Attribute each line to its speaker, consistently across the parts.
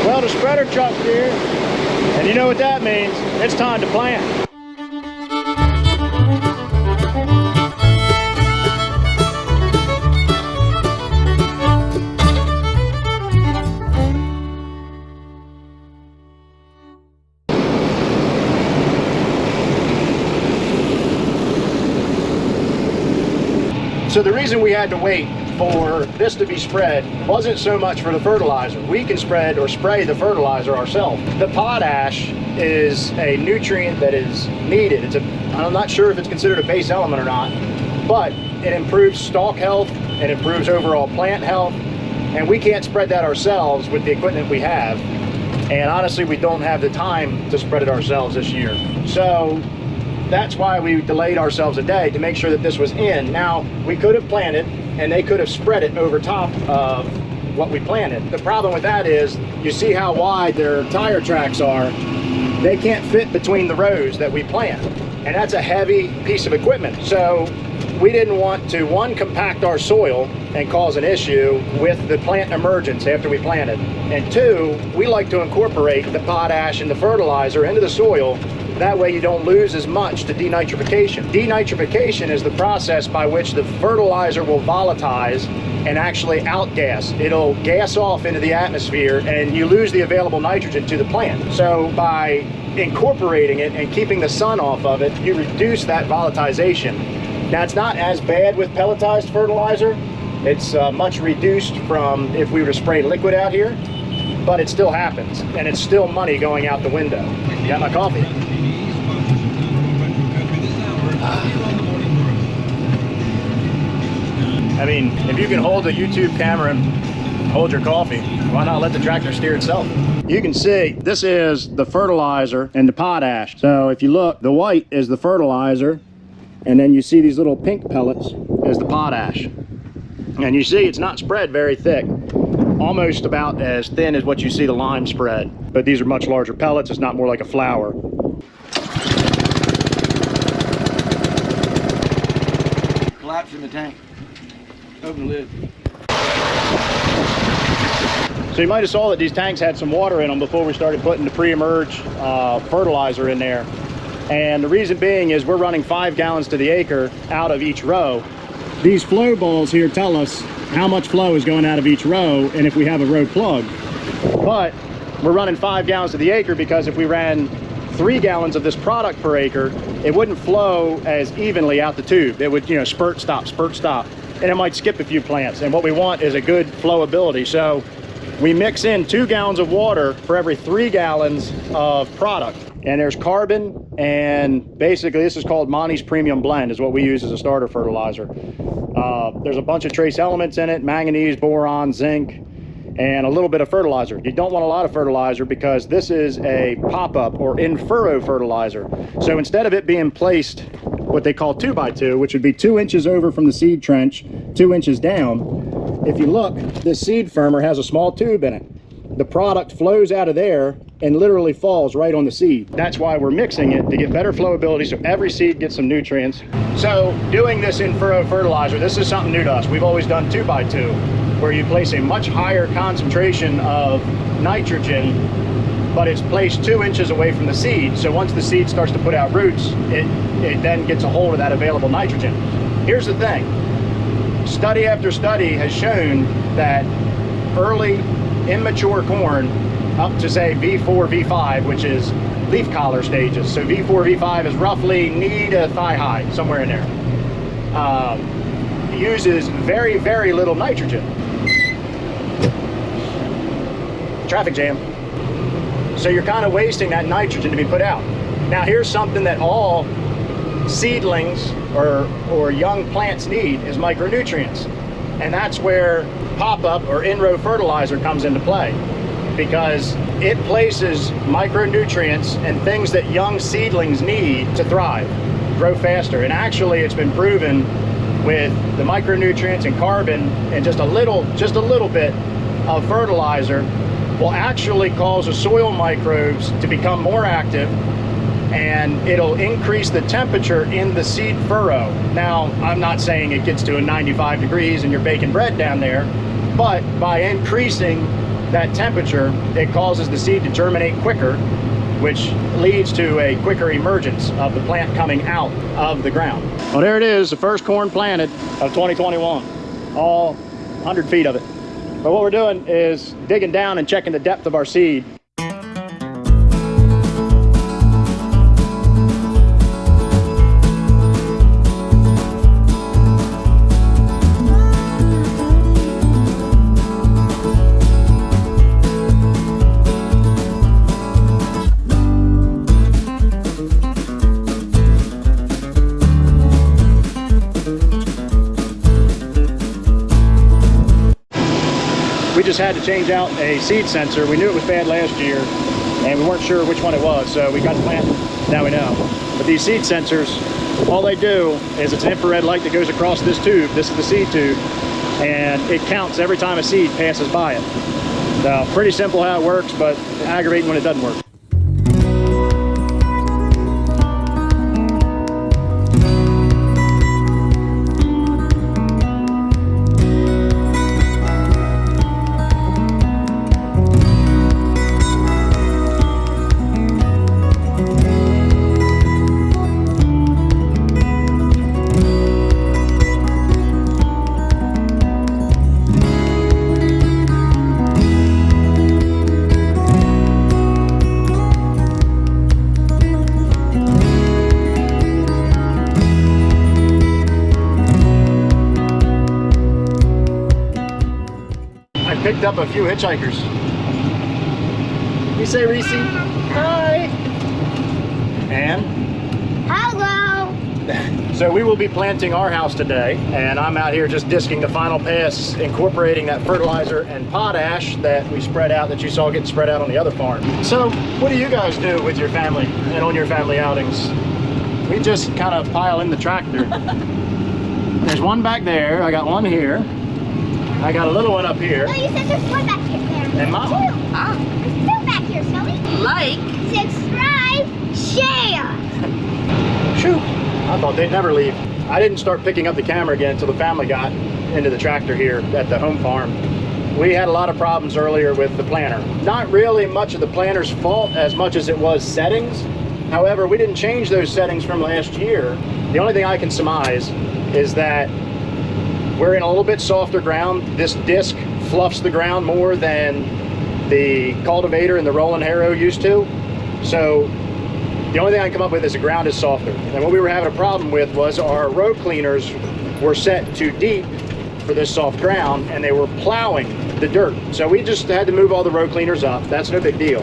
Speaker 1: Well, the spreader truck's here, and you know what that means. It's time to plant. So the reason we had to wait for this to be spread wasn't so much for the fertilizer. We can spread or spray the fertilizer ourselves. The potash is a nutrient that is needed. I'm not sure if it's considered a base element or not, but it improves stalk health, it improves overall plant health, and we can't spread that ourselves with the equipment we have. And honestly, we don't have the time to spread it ourselves this year. So that's why we delayed ourselves a day to make sure that this was in. Now, we could have planted and they could have spread it over top of what we planted. The problem with that is, you see how wide their tire tracks are. They can't fit between the rows that we plant. And that's a heavy piece of equipment. So we didn't want to, one, compact our soil and cause an issue with the plant emergence after we planted. And two, we like to incorporate the potash and the fertilizer into the soil. That way you don't lose as much to denitrification. Denitrification is the process by which the fertilizer will volatilize and actually outgas. It'll gas off into the atmosphere and you lose the available nitrogen to the plant. So by incorporating it and keeping the sun off of it, you reduce that volatilization. Now, it's not as bad with pelletized fertilizer. It's much reduced from if we were to spray liquid out here, but it still happens, and it's still money going out the window. You got my coffee? I mean, if you can hold a YouTube camera and hold your coffee, why not let the tractor steer itself? You can see this is the fertilizer and the potash. So if you look, the white is the fertilizer, and then you see these little pink pellets is the potash. And you see it's not spread very thick, almost about as thin as what you see the lime spread. But these are much larger pellets. It's not more like a flour. Collapse in the tank. Open the lid. So you might have saw that these tanks had some water in them before we started putting the pre-emerge fertilizer in there. And the reason being is we're running 5 gallons to the acre out of each row. These flow balls here tell us how much flow is going out of each row and if we have a row plug. But we're running 5 gallons to the acre because if we ran 3 gallons of this product per acre, it wouldn't flow as evenly out the tube. It would, you know, spurt, stop, and it might skip a few plants. And what we want is a good flowability. So we mix in 2 gallons of water for every 3 gallons of product. And there's carbon, and basically this is called Monty's Premium Blend, is what we use as a starter fertilizer. There's a bunch of trace elements in it: manganese, boron, zinc, and a little bit of fertilizer. You don't want a lot of fertilizer because this is a pop-up or in-furrow fertilizer. So instead of it being placed what they call 2x2, which would be 2 inches over from the seed trench, 2 inches down, if you look, this seed firmer has a small tube in it. The product flows out of there and literally falls right on the seed. That's why we're mixing it, to get better flowability so every seed gets some nutrients. So doing this in-furrow fertilizer, this is something new to us. We've always done 2x2, where you place a much higher concentration of nitrogen, but it's placed 2 inches away from the seed. So once the seed starts to put out roots, it then gets a hold of that available nitrogen. Here's the thing. Study after study has shown that early immature corn up to say V4, V5, which is leaf collar stages. So V4, V5 is roughly knee to thigh high, somewhere in there. Uses very, very little nitrogen. Traffic jam. So you're kind of wasting that nitrogen to be put out. Now here's something that all seedlings or young plants need, is micronutrients. And that's where pop-up or in-row fertilizer comes into play, because it places micronutrients and things that young seedlings need to thrive, grow faster. And actually it's been proven with the micronutrients and carbon and just a little bit of fertilizer will actually cause the soil microbes to become more active, and it'll increase the temperature in the seed furrow. Now, I'm not saying it gets to a 95 degrees and you're baking bread down there, but by increasing that temperature, it causes the seed to germinate quicker, which leads to a quicker emergence of the plant coming out of the ground. Well, there it is, the first corn planted of 2021, all 100 feet of it. But what we're doing is digging down and checking the depth of our seed. We just had to change out a seed sensor. We knew it was bad last year and we weren't sure which one it was, so we got the plant, now we know. But these seed sensors, all they do is it's an infrared light that goes across this tube. This is the seed tube, and it counts every time a seed passes by it. So pretty simple how it works, but aggravating when it doesn't work. Picked up a few hitchhikers. You say Reese? Hi. And?
Speaker 2: Hello.
Speaker 1: So we will be planting our house today, and I'm out here just disking the final pass, incorporating that fertilizer and potash that we spread out, that you saw getting spread out on the other farm. So what do you guys do with your family and on your family outings? We just kind of pile in the tractor. There's one back there, I got one here. I got a little one up here.
Speaker 2: No, you said there's one back here.
Speaker 1: And Mom.
Speaker 2: There's two back here, Shelly. Like, subscribe, share.
Speaker 1: Shoot. I thought they'd never leave. I didn't start picking up the camera again until the family got into the tractor here at the home farm. We had a lot of problems earlier with the planter. Not really much of the planter's fault as much as it was settings. However, we didn't change those settings from last year. The only thing I can surmise is that we're in a little bit softer ground. This disc fluffs the ground more than the cultivator and the rolling harrow used to. So the only thing I can come up with is the ground is softer. And what we were having a problem with was our row cleaners were set too deep for this soft ground, and they were plowing the dirt. So we just had to move all the row cleaners up. That's no big deal.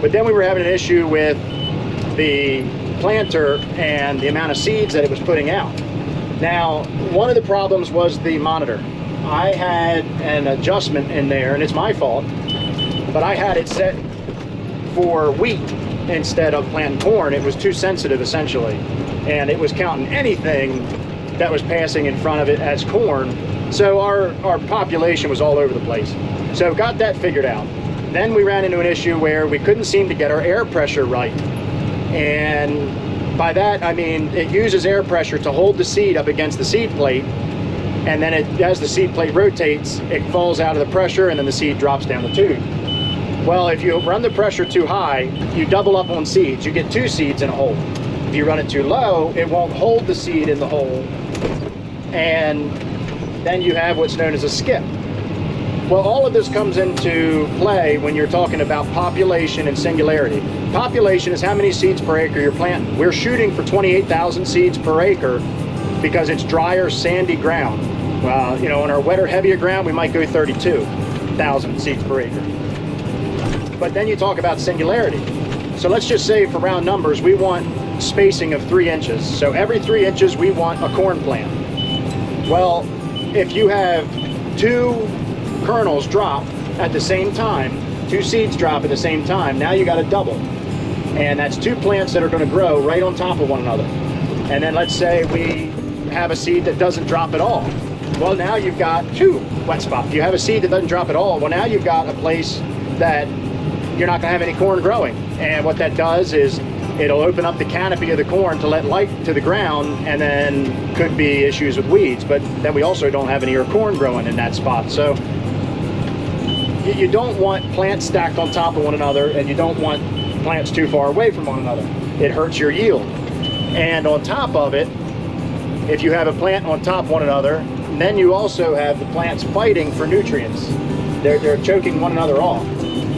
Speaker 1: But then we were having an issue with the planter and the amount of seeds that it was putting out. Now, one of the problems was the monitor. I had an adjustment in there, and it's my fault, but I had it set for wheat instead of planting corn. It was too sensitive, essentially, and it was counting anything that was passing in front of it as corn. So our population was all over the place. So got that figured out. Then we ran into an issue where we couldn't seem to get our air pressure right. And by that, I mean, it uses air pressure to hold the seed up against the seed plate, and then as the seed plate rotates, it falls out of the pressure, and then the seed drops down the tube. Well, if you run the pressure too high, you double up on seeds. You get two seeds in a hole. If you run it too low, it won't hold the seed in the hole, and then you have what's known as a skip. Well, all of this comes into play when you're talking about population and singularity. Population is how many seeds per acre you're planting. We're shooting for 28,000 seeds per acre because it's drier, sandy ground. Well, you know, on our wetter, heavier ground, we might go 32,000 seeds per acre. But then you talk about singularity. So let's just say, for round numbers, we want spacing of 3 inches. So every 3 inches, we want a corn plant. Well, if you have 2 kernels drop at the same time, 2 seeds drop at the same time, now you got a double. And that's 2 plants that are going to grow right on top of one another. And then let's say we have a seed that doesn't drop at all. Well, now you've got 2 wet spots. You have a seed that doesn't drop at all. Well, now you've got a place that you're not going to have any corn growing. And what that does is it'll open up the canopy of the corn to let light to the ground, and then could be issues with weeds. But then we also don't have any corn growing in that spot. So you don't want plants stacked on top of one another, and you don't want plants too far away from one another. It hurts your yield. And on top of it, if you have a plant on top of one another, then you also have the plants fighting for nutrients. They're choking one another off.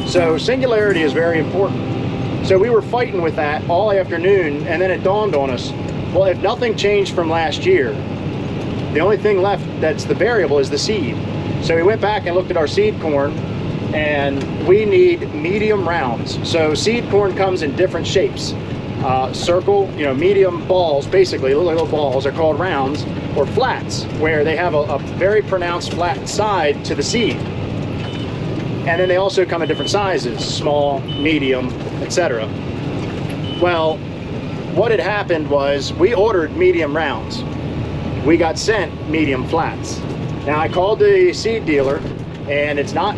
Speaker 1: So singularity is very important. So we were fighting with that all afternoon, and then it dawned on us, well, if nothing changed from last year, the only thing left that's the variable is the seed. So we went back and looked at our seed corn, and we need medium rounds. So seed corn comes in different shapes. Circle, medium balls, basically little balls are called rounds, or flats, where they have a very pronounced flat side to the seed. And then they also come in different sizes, small, medium, etc. Well, what had happened was we ordered medium rounds. We got sent medium flats. Now I called the seed dealer, and it's not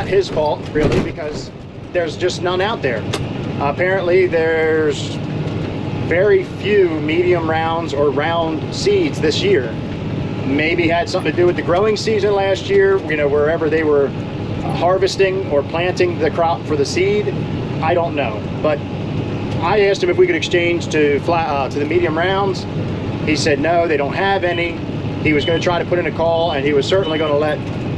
Speaker 1: his fault really, because there's just none out there. Apparently there's very few medium rounds or round seeds this year. Maybe had something to do with the growing season last year, wherever they were harvesting or planting the crop for the seed. I don't know, but I asked him if we could exchange to the medium rounds. He said no, they don't have any. He was going to try to put in a call, and he was certainly going to let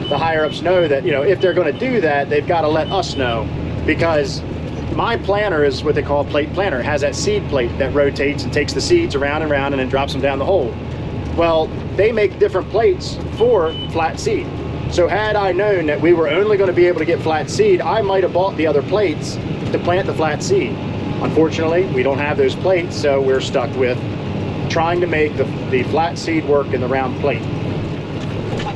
Speaker 1: the higher ups know that, if they're going to do that, they've got to let us know, because my planter is what they call a plate planter. It has that seed plate that rotates and takes the seeds around and around and then drops them down the hole. Well, they make different plates for flat seed. So had I known that we were only going to be able to get flat seed, I might have bought the other plates to plant the flat seed. Unfortunately, we don't have those plates, so we're stuck with trying to make the flat seed work in the round plate.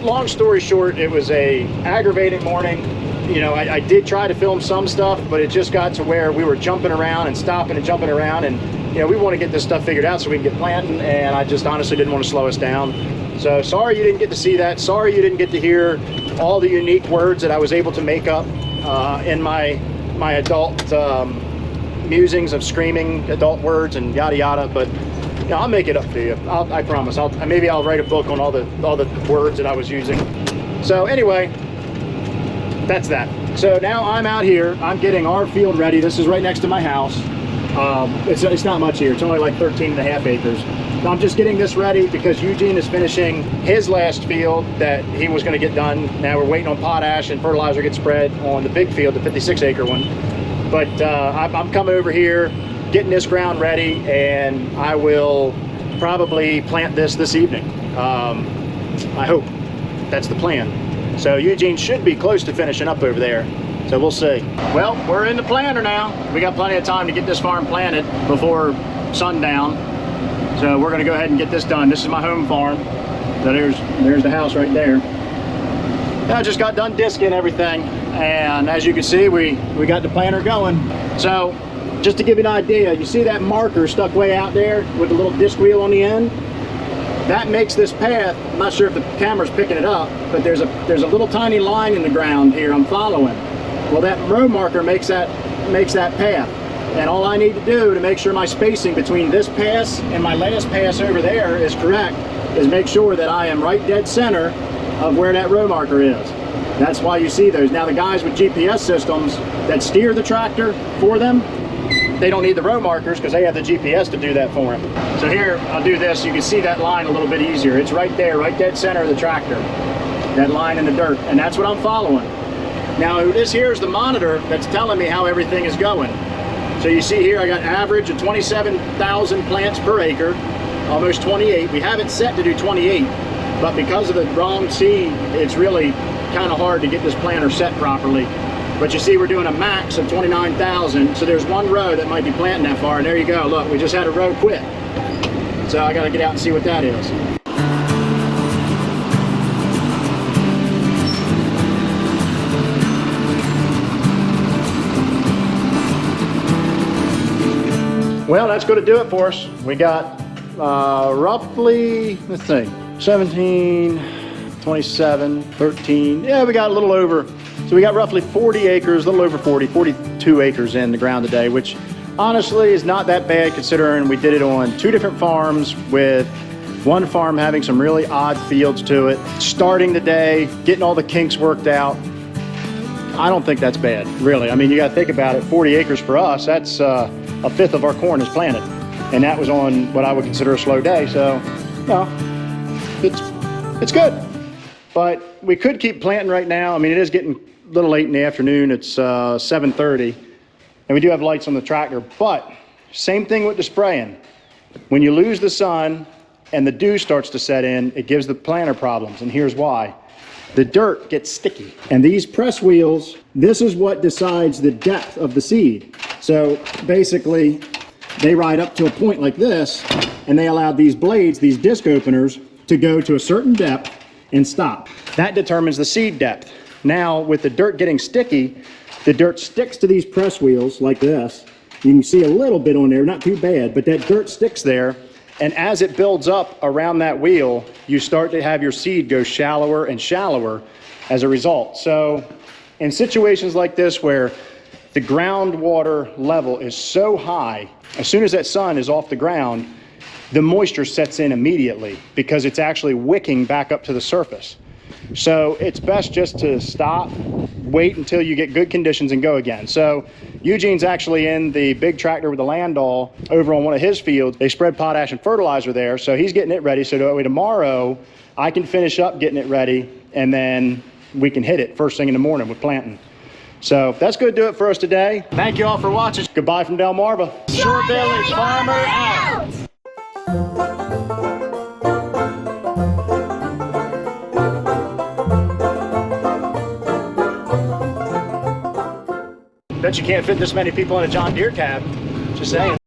Speaker 1: Long story short, it was a aggravating morning. I did try to film some stuff, but it just got to where we were jumping around and stopping and jumping around, and we want to get this stuff figured out so we can get planting, and I just honestly didn't want to slow us down. So sorry you didn't get to see that. Sorry you didn't get to hear all the unique words that I was able to make up in my adult musings of screaming adult words and yada yada, but I'll make it up to you. I promise. Maybe I'll write a book on all the words that I was using. So anyway, that's that. So now I'm out here. I'm getting our field ready. This is right next to my house. It's not much here. It's only like 13.5 acres. So I'm just getting this ready because Eugene is finishing his last field that he was going to get done. Now we're waiting on potash and fertilizer to get spread on the big field, the 56-acre one. But I'm coming over here, getting this ground ready, and I will probably plant this evening. I hope that's the plan. So Eugene should be close to finishing up over there. So we'll see. Well, we're in the planter now. We got plenty of time to get this farm planted before sundown. So we're gonna go ahead and get this done. This is my home farm. So there's the house right there. I just got done disking everything. And as you can see, we got the planter going. So just to give you an idea, you see that marker stuck way out there with the little disc wheel on the end? That makes this path. I'm not sure if the camera's picking it up, but there's a little tiny line in the ground here I'm following. Well, that row marker makes that path. And all I need to do to make sure my spacing between this pass and my last pass over there is correct is make sure that I am right dead center of where that row marker is. That's why you see those. Now the guys with GPS systems that steer the tractor for them, they don't need the row markers because they have the GPS to do that for them. So here, I'll do this. You can see that line a little bit easier. It's right there, right dead center of the tractor. That line in the dirt, and that's what I'm following. Now this here is the monitor that's telling me how everything is going. So you see here, I got average of 27,000 plants per acre, almost 28. We have it set to do 28, but because of the wrong seed, it's really kind of hard to get this planter set properly. But you see we're doing a max of 29,000, so there's one row that might be planting that far, and there you go. Look, we just had a row quit. So I gotta get out and see what that is. Well, that's going to do it for us. We got roughly, let's see, 17, 27, 13. Yeah, we got a little over. So we got roughly 40 acres, a little over 42 acres in the ground today, which honestly is not that bad considering we did it on 2 different farms, with one farm having some really odd fields to it. Starting the day, getting all the kinks worked out. I don't think that's bad, really. I mean, you got to think about it. 40 acres for us, that's a fifth of our corn is planted. And that was on what I would consider a slow day. So, you know, it's good. But we could keep planting right now. I mean, it is getting a little late in the afternoon. It's 7:30. And we do have lights on the tractor. But same thing with the spraying. When you lose the sun and the dew starts to set in, it gives the planter problems. And here's why. The dirt gets sticky. And these press wheels, this is what decides the depth of the seed. So basically, they ride up to a point like this, and they allow these blades, these disc openers, to go to a certain depth and stop. That determines the seed depth. Now, with the dirt getting sticky, the dirt sticks to these press wheels like this. You can see a little bit on there, not too bad, but that dirt sticks there. And as it builds up around that wheel, you start to have your seed go shallower and shallower as a result. So in situations like this where the groundwater level is so high, as soon as that sun is off the ground, the moisture sets in immediately because it's actually wicking back up to the surface. So it's best just to stop, wait until you get good conditions and go again. So Eugene's actually in the big tractor with the Landau over on one of his fields. They spread potash and fertilizer there, so he's getting it ready. So that way tomorrow I can finish up getting it ready, and then we can hit it first thing in the morning with planting. So that's going to do it for us today. Thank you all for watching. Goodbye from Delmarva. Shorebilly Farmer out. Bet you can't fit this many people in a John Deere cab. Just saying.